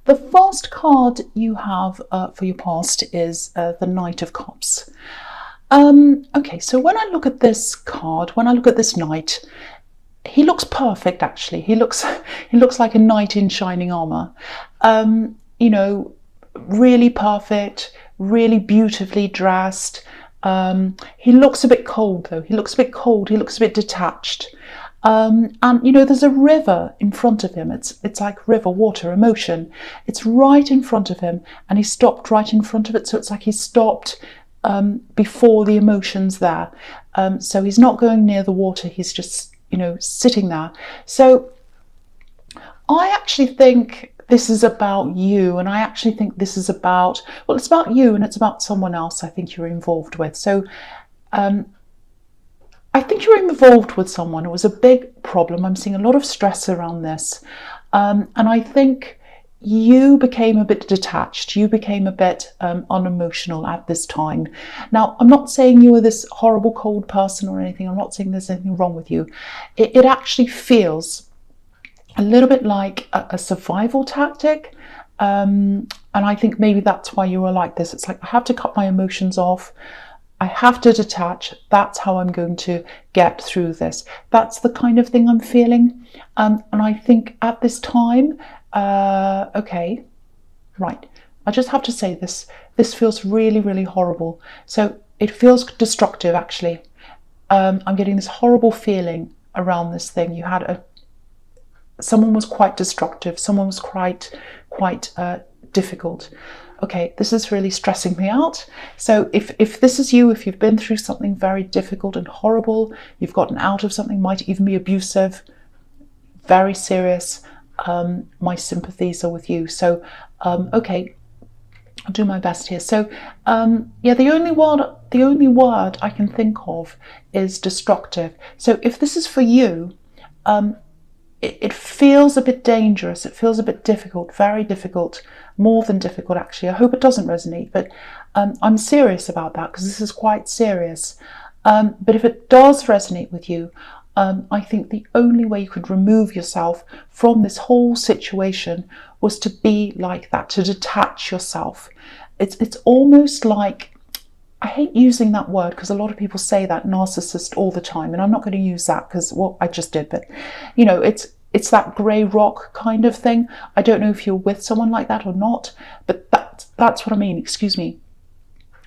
the first card you have for your past is the Knight of Cups. Okay, so when I look at this card, when I look at this knight, he looks perfect. Actually, he looks like a knight in shining armor. You know, really perfect, really beautifully dressed. He looks a bit cold though. He looks a bit cold. He looks a bit detached. And you know, there's a river in front of him. It's like river, water, emotion. It's right in front of him, and he stopped right in front of it. So it's like he stopped before the emotions there. So he's not going near the water. He's just, you know, sitting there. So I actually think this is about you, and I actually think this is about, well, it's about you and it's about someone else I think you're involved with. So I think you're involved with someone. It was a big problem. I'm seeing a lot of stress around this. And I think you became a bit detached. You became a bit unemotional at this time. Now, I'm not saying you were this horrible, cold person or anything. I'm not saying there's anything wrong with you. It actually feels a little bit like a survival tactic. And I think maybe that's why you were like this. It's like, I have to cut my emotions off. I have to detach. That's how I'm going to get through this. That's the kind of thing I'm feeling. And I think at this time, okay, right. I just have to say this. This feels really, really horrible. So it feels destructive, actually. I'm getting this horrible feeling around this thing. You had someone was quite destructive. Someone was quite difficult. Okay, this is really stressing me out. So if this is you, if you've been through something very difficult and horrible, you've gotten out of something, might even be abusive, very serious, my sympathies are with you. So, okay, I'll do my best here. So, yeah, the only word I can think of is destructive. So if this is for you, it feels a bit dangerous. It feels a bit difficult, very difficult, more than difficult, actually. I hope it doesn't resonate, but I'm serious about that because this is quite serious. But if it does resonate with you, I think the only way you could remove yourself from this whole situation was to be like that, to detach yourself. It's almost like, I hate using that word because a lot of people say that, narcissist, all the time, and I'm not going to use that because, well, I just did, but you know, it's that grey rock kind of thing. I don't know if you're with someone like that or not, but that's what I mean. Excuse me.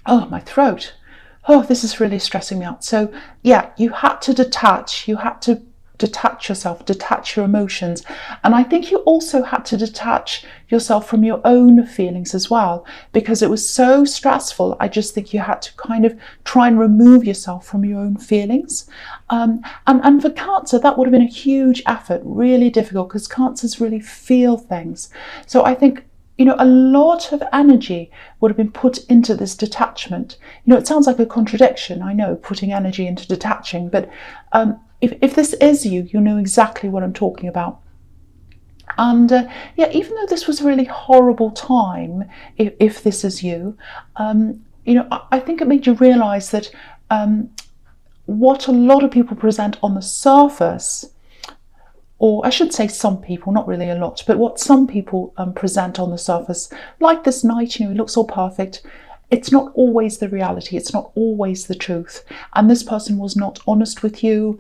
Oh, my throat. Oh, this is really stressing me out. So yeah, you had to detach. You had to detach yourself, detach your emotions. And I think you also had to detach yourself from your own feelings as well, because it was so stressful. I just think you had to kind of try and remove yourself from your own feelings. And for Cancer, that would have been a huge effort, really difficult, because Cancers really feel things. So I think, you know, a lot of energy would have been put into this detachment. You know, it sounds like a contradiction, I know, putting energy into detaching, but if this is you, you know exactly what I'm talking about. And yeah, even though this was a really horrible time, if this is you, you know, I think it made you realise that what a lot of people present on the surface, or I should say some people, not really a lot, but what some people present on the surface, like this knight, you know, he looks all perfect. It's not always the reality. It's not always the truth. And this person was not honest with you.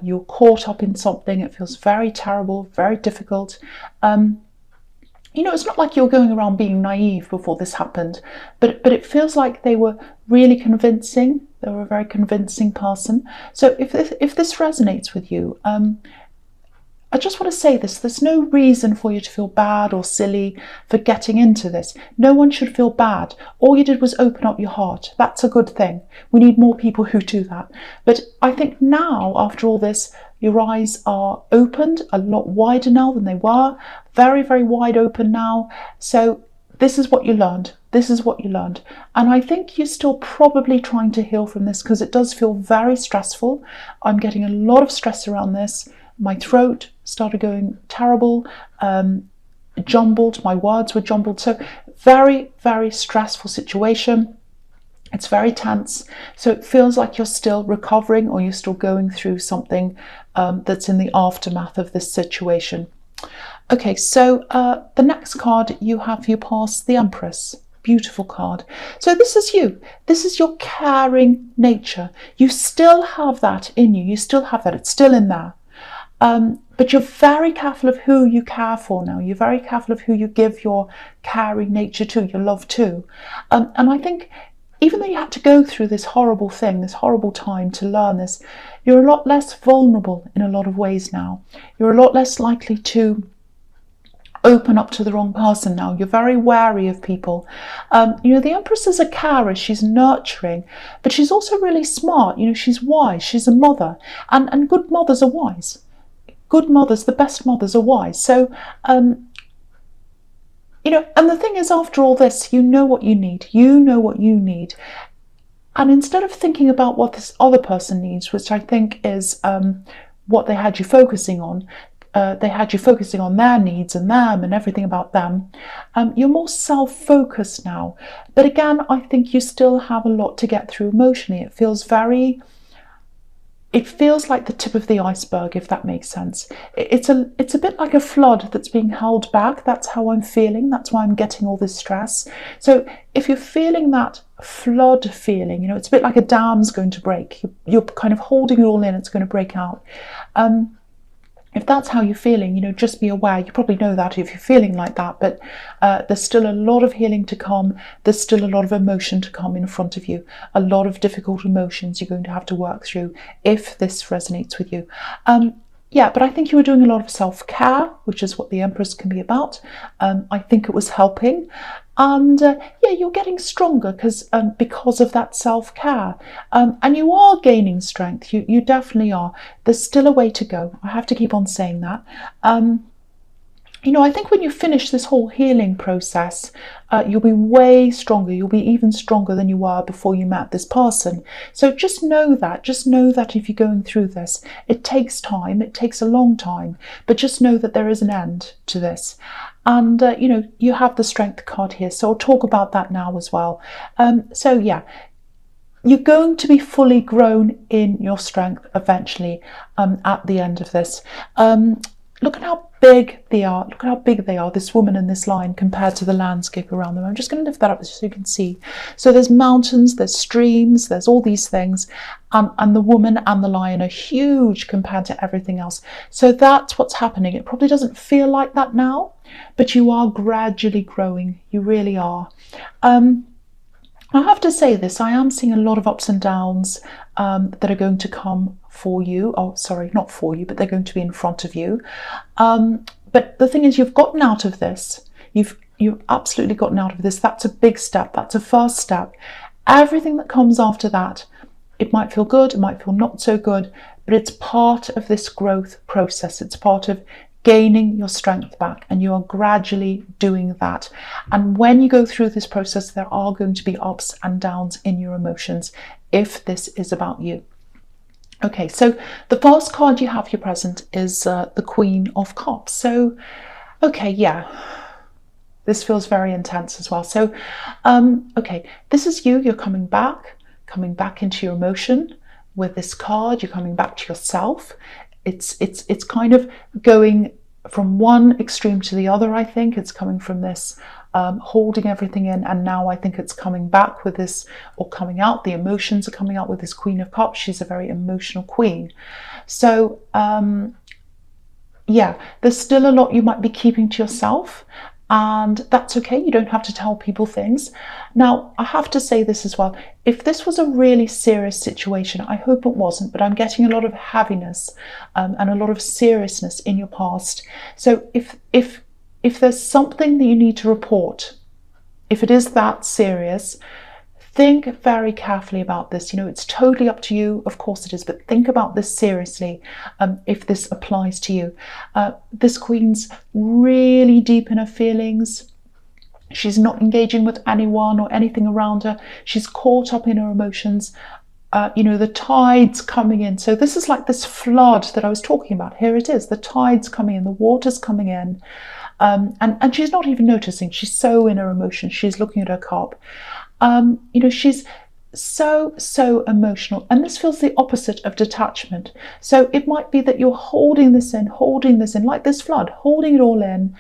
You're caught up in something. It feels very terrible, very difficult. You know, it's not like you're going around being naive before this happened, but it feels like they were really convincing. They were a very convincing person. So if this resonates with you, I just want to say this, there's no reason for you to feel bad or silly for getting into this. No one should feel bad. All you did was open up your heart. That's a good thing. We need more people who do that. But I think now, after all this, your eyes are opened a lot wider now than they were. Very, very wide open now. So this is what you learned. This is what you learned. And I think you're still probably trying to heal from this because it does feel very stressful. I'm getting a lot of stress around this. My throat started going terrible, jumbled, my words were jumbled. So very, very stressful situation. It's very tense. So it feels like you're still recovering or you're still going through something that's in the aftermath of this situation. Okay, so the next card you have for your past, the Empress. Beautiful card. So this is you. This is your caring nature. You still have that in you. You still have that. It's still in there. But you're very careful of who you care for now. You're very careful of who you give your caring nature to, your love to. And I think even though you had to go through this horrible thing, this horrible time to learn this, you're a lot less vulnerable in a lot of ways now. You're a lot less likely to open up to the wrong person now. You're very wary of people. The Empress is a carer, she's nurturing, but she's also really smart. She's wise, she's a mother, and good mothers are wise. Good mothers, the best mothers, are wise. So, and the thing is, after all this, you know what you need. You know what you need. And instead of thinking about what this other person needs, which I think is what they had you focusing on, they had you focusing on their needs and them and everything about them. You're more self-focused now. But again, I think you still have a lot to get through emotionally. It feels like the tip of the iceberg, if that makes sense. It's a bit like a flood that's being held back. That's how I'm feeling. That's why I'm getting all this stress. So if you're feeling that flood feeling, it's a bit like a dam's going to break. You're kind of holding it all in. It's going to break out. If that's how you're feeling, just be aware. You probably know that if you're feeling like that, but there's still a lot of healing to come. There's still a lot of emotion to come in front of you. A lot of difficult emotions you're going to have to work through if this resonates with you. But I think you were doing a lot of self-care, which is what the Empress can be about. I think it was helping. And you're getting stronger because of that self-care. And you are gaining strength. You definitely are. There's still a way to go. I have to keep on saying that. I think when you finish this whole healing process, you'll be way stronger. You'll be even stronger than you were before you met this person. So just know that. Just know that if you're going through this, it takes time. It takes a long time. But just know that there is an end to this. And, you have the Strength card here. So I'll talk about that now as well. You're going to be fully grown in your strength eventually at the end of this. Look at how big they are. Look at how big they are, this woman and this lion, compared to the landscape around them. I'm just going to lift that up so you can see. So there's mountains, there's streams, there's all these things. And the woman and the lion are huge compared to everything else. So that's what's happening. It probably doesn't feel like that now, but you are gradually growing. You really are. I have to say this, I am seeing a lot of ups and downs that are going to come for you. Oh, sorry, not for you, but they're going to be in front of you. But the thing is, you've gotten out of this. You've absolutely gotten out of this. That's a big step. That's a first step. Everything that comes after that, it might feel good, it might feel not so good, but it's part of this growth process. It's part of gaining your strength back, and you are gradually doing that. And when you go through this process, there are going to be ups and downs in your emotions if this is about you. Okay, so the first card you have here present is the Queen of Cups. So, okay, this feels very intense as well. So, okay, this is you. You're coming back into your emotion with this card. You're coming back to yourself. It's kind of going from one extreme to the other. I think it's coming from this holding everything in, and now I think it's coming back with this, or coming out. The emotions are coming out with this Queen of Cups. She's a very emotional queen. So there's still a lot you might be keeping to yourself, and that's okay. You don't have to tell people things. Now, I have to say this as well. If this was a really serious situation, I hope it wasn't, but I'm getting a lot of heaviness and a lot of seriousness in your past. So if there's something that you need to report, if it is that serious, think very carefully about this. It's totally up to you. Of course it is, but think about this seriously if this applies to you. This queen's really deep in her feelings. She's not engaging with anyone or anything around her. She's caught up in her emotions. The tide's coming in. So this is like this flood that I was talking about. Here it is. The tide's coming in. The water's coming in. And she's not even noticing. She's so in her emotions. She's looking at her cup. She's so emotional, and this feels the opposite of detachment. So it might be that you're holding this in, like this flood, holding it all in,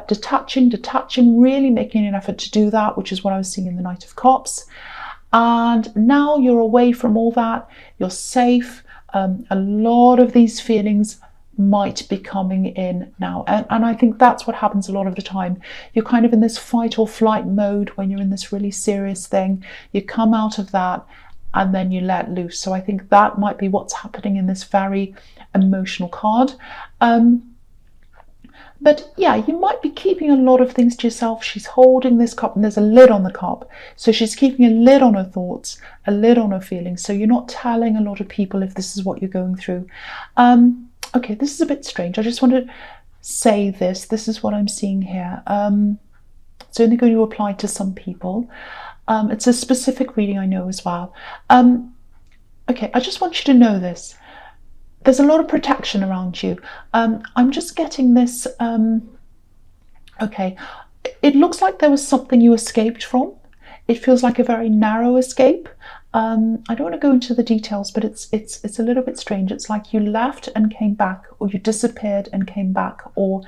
detaching, really making an effort to do that, which is what I was seeing in the Knight of Cups. And now you're away from all that, you're safe. A lot of these feelings might be coming in now, and I think that's what happens a lot of the time. You're kind of in this fight or flight mode when you're in this really serious thing. You come out of that and then you let loose. So I think that might be what's happening in this very emotional card. But yeah, you might be keeping a lot of things to yourself. She's holding this cup and there's a lid on the cup. So she's keeping a lid on her thoughts, a lid on her feelings. So you're not telling a lot of people if this is what you're going through. Okay, this is a bit strange. I just want to say this. This is what I'm seeing here. It's only going to apply to some people. It's a specific reading, I know, as well. Okay, I just want you to know this. There's a lot of protection around you. I'm just getting this. Okay, it looks like there was something you escaped from. It feels like a very narrow escape. I don't want to go into the details, but it's a little bit strange. It's like you left and came back, or you disappeared and came back, or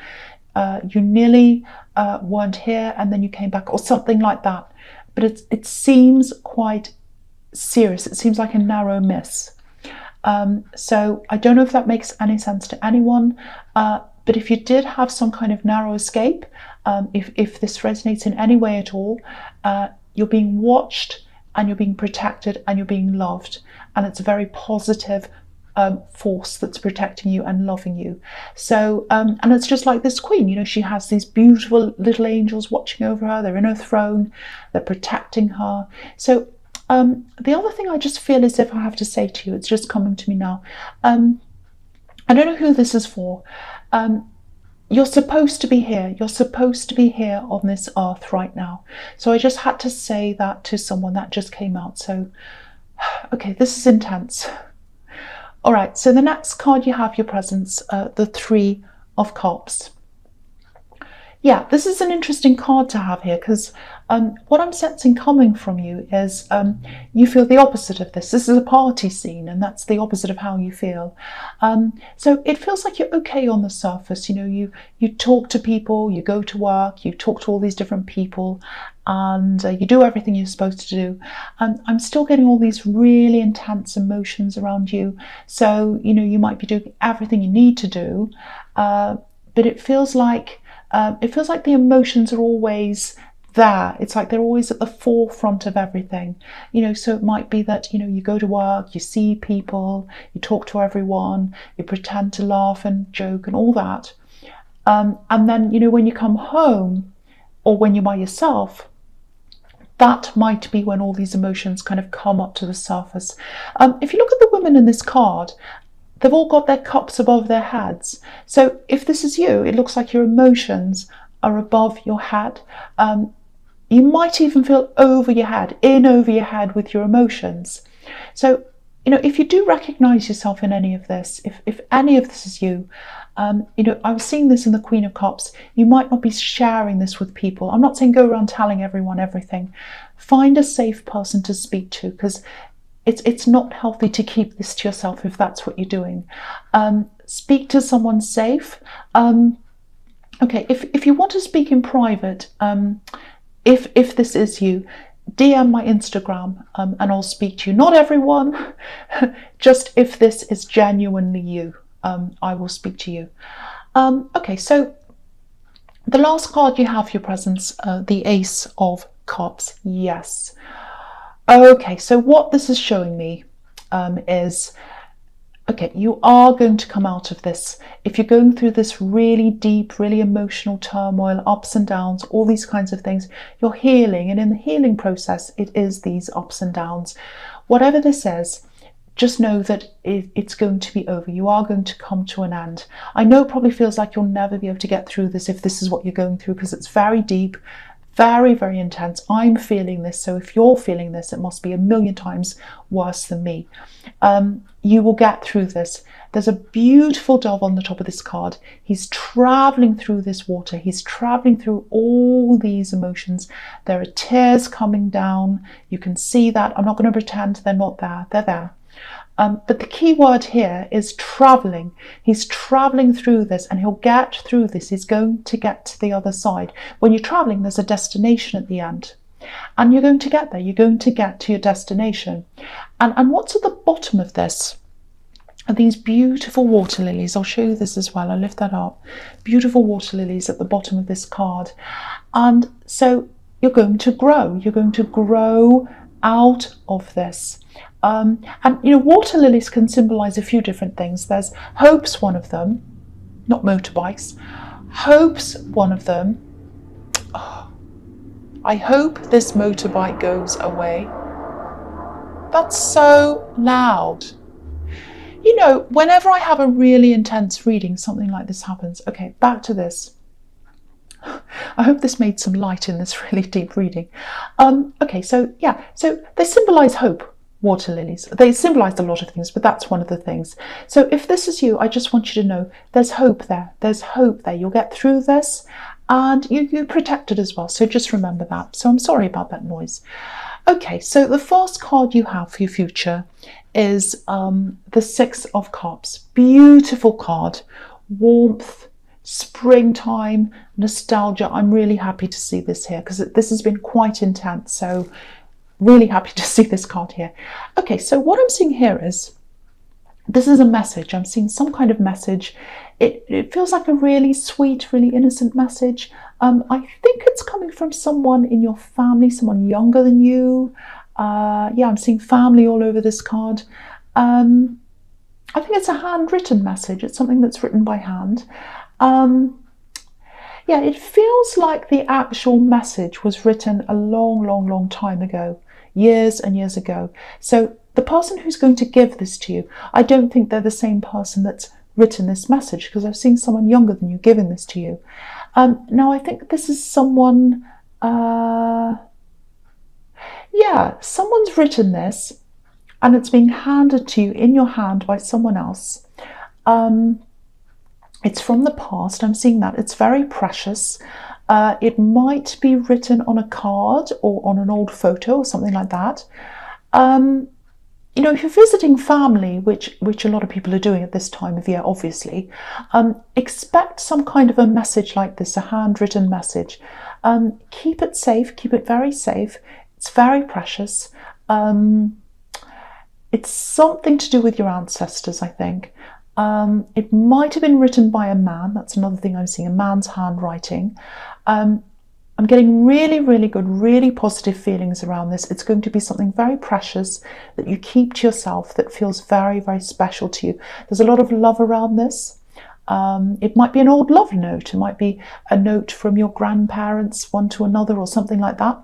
you nearly weren't here and then you came back, or something like that. But it seems quite serious. It seems like a narrow miss. So I don't know if that makes any sense to anyone, but if you did have some kind of narrow escape, if this resonates in any way at all, you're being watched and you're being protected and you're being loved, and it's a very positive force that's protecting you and loving you. So and it's just like this queen, you know, she has these beautiful little angels watching over her. They're in her throne, they're protecting her. So the other thing I just feel as if I have to say to you, it's just coming to me now. I don't know who this is for. You're supposed to be here. You're supposed to be here on this earth right now. So I just had to say that to someone. That just came out. So, okay, this is intense. All right, so the next card you have, your presence, the Three of Cups. Yeah, this is an interesting card to have here, because what I'm sensing coming from you is you feel the opposite of this. This is a party scene, and that's the opposite of how you feel. So it feels like you're okay on the surface. You know, you talk to people, you go to work, you talk to all these different people, and you do everything you're supposed to do. I'm still getting all these really intense emotions around you. So, you know, you might be doing everything you need to do, but it feels like the emotions are always there. It's like they're always at the forefront of everything, you know. So it might be that, you know, you go to work, you see people, you talk to everyone, you pretend to laugh and joke and all that, and then, you know, when you come home or when you're by yourself, that might be when all these emotions kind of come up to the surface. If you look at the women in this card, they've all got their cups above their heads. So if this is you, it looks like your emotions are above your head. You might even feel over your head, in over your head with your emotions. So, you know, if you do recognize yourself in any of this, if any of this is you, you know, I was seeing this in the Queen of Cups. You might not be sharing this with people. I'm not saying go around telling everyone everything. Find a safe person to speak to, because it's not healthy to keep this to yourself if that's what you're doing. Speak to someone safe. Okay, if you want to speak in private, if this is you, DM my Instagram and I'll speak to you. Not everyone, just if this is genuinely you, I will speak to you. Okay, so the last card you have, your presence, the Ace of Cups. Yes. Okay, so what this is showing me is, okay, you are going to come out of this. If you're going through this really deep, really emotional turmoil, ups and downs, all these kinds of things, you're healing. And in the healing process, it is these ups and downs. Whatever this is, just know that it's going to be over. You are going to come to an end. I know it probably feels like you'll never be able to get through this if this is what you're going through, because it's very deep, very, very intense. I'm feeling this, so if you're feeling this, it must be a million times worse than me. You will get through this. There's a beautiful dove on the top of this card. He's traveling through this water. He's traveling through all these emotions. There are tears coming down. You can see that. I'm not going to pretend they're not there. They're there. But the key word here is traveling. He's traveling through this, and he'll get through this. He's going to get to the other side. When you're traveling, there's a destination at the end. And you're going to get there. You're going to get to your destination. And what's at the bottom of this are these beautiful water lilies. I'll show you this as well. I'll lift that up. Beautiful water lilies at the bottom of this card. And so you're going to grow. You're going to grow out of this. And you know, water lilies can symbolize a few different things. There's hope's one of them, not motorbikes. Hope's one of them. Oh, I hope this motorbike goes away. That's so loud. You know, whenever I have a really intense reading, something like this happens. Okay, back to this. I hope this made some light in this really deep reading. Okay, so yeah, so they symbolize hope, water lilies. They symbolized a lot of things, but that's one of the things. So if this is you, I just want you to know there's hope there. There's hope there. You'll get through this, and you're protected as well. So just remember that. So I'm sorry about that noise. Okay, so the first card you have for your future is the Six of Cups. Beautiful card. Warmth, springtime, nostalgia. I'm really happy to see this here because this has been quite intense. So really happy to see this card here. Okay, so what I'm seeing here is, this is a message. I'm seeing some kind of message. It feels like a really sweet, really innocent message. I think it's coming from someone in your family, someone younger than you. Yeah, I'm seeing family all over this card. I think it's a handwritten message. It's something that's written by hand. Yeah, it feels like the actual message was written a long, long, long time ago, years and years ago. So the person who's going to give this to you, I don't think they're the same person that's written this message, because I've seen someone younger than you giving this to you. Now, I think this is someone, yeah, someone's written this and it's being handed to you in your hand by someone else. It's from the past. I'm seeing that. It's very precious. It might be written on a card or on an old photo or something like that. You know, if you're visiting family, which a lot of people are doing at this time of year, obviously, expect some kind of a message like this, a handwritten message. Keep it safe, keep it very safe. It's very precious. It's something to do with your ancestors, I think. It might have been written by a man. That's another thing I'm seeing, a man's handwriting. I'm getting really, really good, really positive feelings around this. It's going to be something very precious that you keep to yourself, that feels very, very special to you. There's a lot of love around this. It might be an old love note. It might be a note from your grandparents, one to another, or something like that.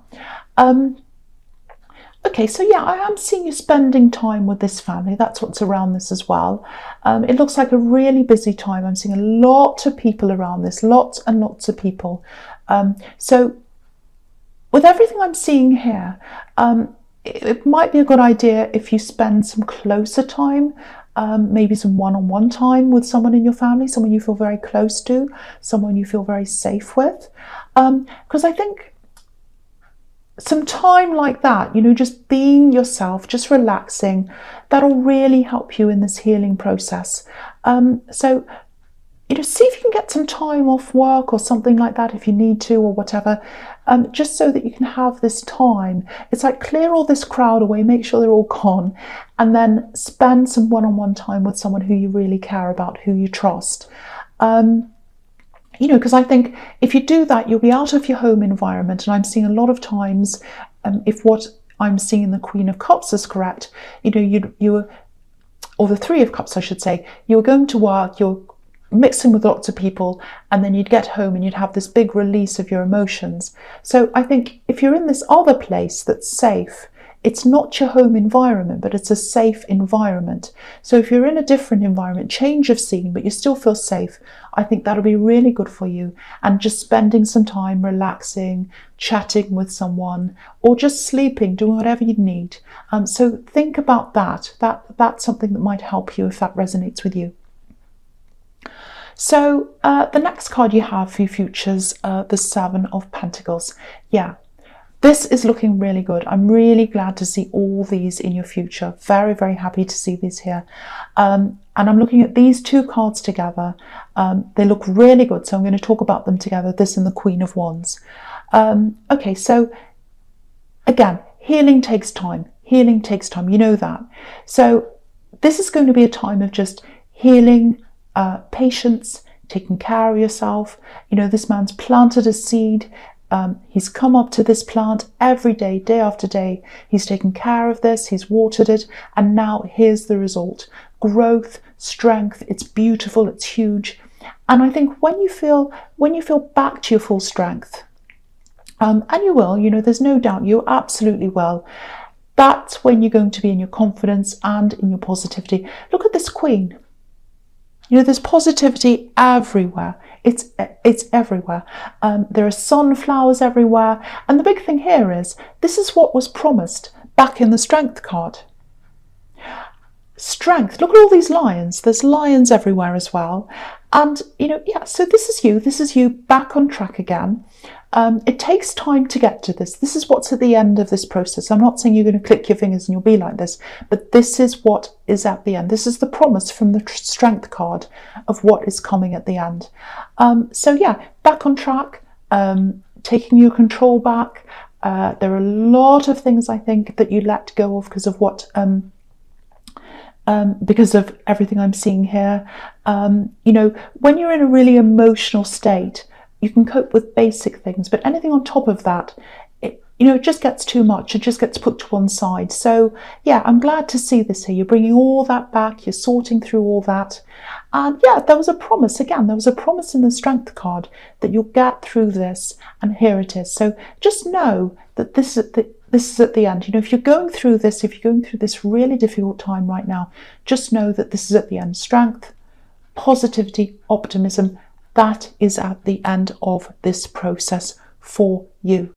Okay, so yeah, I am seeing you spending time with this family. That's what's around this as well. It looks like a really busy time. I'm seeing a lot of people around this, lots and lots of people. So with everything I'm seeing here, it might be a good idea if you spend some closer time, maybe some one-on-one time with someone in your family, someone you feel very close to, someone you feel very safe with. Because I think some time like that, you know, just being yourself, just relaxing, that'll really help you in this healing process. So, you know, see if you can get some time off work or something like that if you need to, or whatever, just so that you can have this time. It's like clear all this crowd away, make sure they're all gone, and then spend some one-on-one time with someone who you really care about, who you trust. You know, because I think if you do that, you'll be out of your home environment. And I'm seeing a lot of times, if what I'm seeing in the Queen of Cups is correct, you know, you or the Three of Cups, I should say, you're going to work, you're mixing with lots of people, and then you'd get home and you'd have this big release of your emotions. So I think if you're in this other place that's safe, it's not your home environment, but it's a safe environment. So if you're in a different environment, change of scene, but you still feel safe, I think that'll be really good for you. And just spending some time relaxing, chatting with someone, or just sleeping, doing whatever you need. So think about that. That's something that might help you if that resonates with you. So the next card you have for your futures, the Seven of Pentacles. Yeah, this is looking really good. I'm really glad to see all these in your future. Very, very happy to see these here. And I'm looking at these two cards together. They look really good, so I'm going to talk about them together, this and the Queen of Wands. Okay, so again, healing takes time. Healing takes time, you know that. So this is going to be a time of just healing, patience, taking care of yourself. You know, this man's planted a seed. He's come up to this plant every day, day after day. He's taken care of this, he's watered it, and now here's the result. Growth, strength, it's beautiful, it's huge. And I think when you feel back to your full strength, and you will, you know, there's no doubt you absolutely will, that's when you're going to be in your confidence and in your positivity. Look at this Queen. You know, there's positivity everywhere. It's everywhere. There are sunflowers everywhere. And the big thing here is, this is what was promised back in the Strength card. Strength. Look at all these lions. There's lions everywhere as well. And, you know, yeah, so this is you back on track again. It takes time to get to this. This is what's at the end of this process. I'm not saying you're going to click your fingers and you'll be like this, but this is what is at the end. This is the promise from the Strength card of what is coming at the end. So yeah, back on track, taking your control back. There are a lot of things I think that you let go of because of what because of everything I'm seeing here. You know, when you're in a really emotional state, you can cope with basic things, but anything on top of that, it just gets too much. It just gets put to one side. So yeah, I'm glad to see this here. You're bringing all that back. You're sorting through all that. And yeah, there was a promise. Again, there was a promise in the Strength card that you'll get through this, and here it is. So just know that this is at the end. You know, if you're going through this really difficult time right now, just know that this is at the end. Strength, positivity, optimism. That is at the end of this process for you.